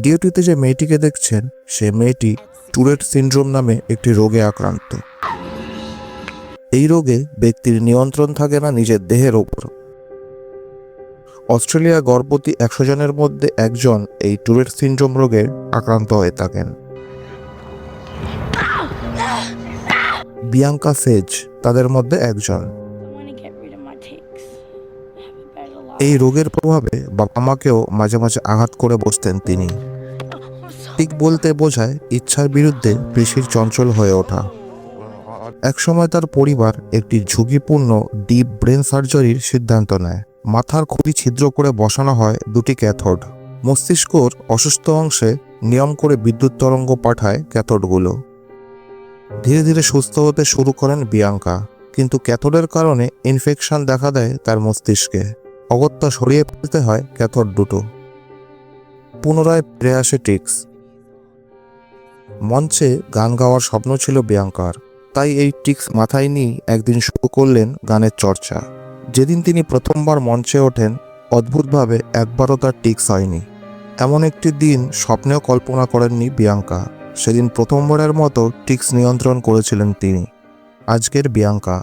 ভিডিওটিতে যে মেয়েটিকে দেখছেন সে মেয়েটি টুরেট সিনড্রোম নামে একটি রোগে আক্রান্ত। এই রোগে ব্যক্তির নিয়ন্ত্রণ থাকে না নিজের দেহের ওপর। অস্ট্রেলিয়া গড় প্রতি 100 জনের মধ্যে একজন এই টুরেট সিনড্রোম রোগের আক্রান্ত হয়ে থাকেন। বিয়াঙ্কা সেজ তাদের মধ্যে একজন। এই রোগের প্রভাবে বাবা মাকেও মাঝে মাঝে আঘাত করে বসতেন তিনি। ঠিক বলতে বোঝায় ইচ্ছার বিরুদ্ধে পেশির চঞ্চল হয়ে ওঠা। একসময় তার পরিবার একটি ঝুঁকিপূর্ণ ডিপ ব্রেন সার্জারির সিদ্ধান্ত নেয়। মাথার খুবই ছিদ্র করে বসানো হয় দুটি ক্যাথোড। মস্তিষ্কর অসুস্থ অংশে নিয়ম করে বিদ্যুৎ তরঙ্গ পাঠায় ক্যাথোডগুলো। ধীরে ধীরে সুস্থ হতে শুরু করেন বিয়াঙ্কা, কিন্তু ক্যাথোডের কারণে ইনফেকশন দেখা দেয় তার মস্তিষ্কে। অগত্যা সরিয়ে ফেলতে হয় ক্যাথোড দুটো। পুনরায় ফিরে আসে টিক্স। মঞ্চে গান গাওয়ার স্বপ্ন ছিল বিয়াঙ্কার, তাই এই টিক্স মাথায় নিয়ে একদিন শুরু করলেন গানের চর্চা। যেদিন তিনি প্রথমবার মঞ্চে ওঠেন, অদ্ভুতভাবে একবারও তার টিক্স হয়নি। এমন একটি দিন স্বপ্নেও কল্পনা করেননি বিয়াঙ্কা। সেদিন প্রথমবারের মতো টিক্স নিয়ন্ত্রণ করেছিলেন তিনি। আজকের বিয়াঙ্কা।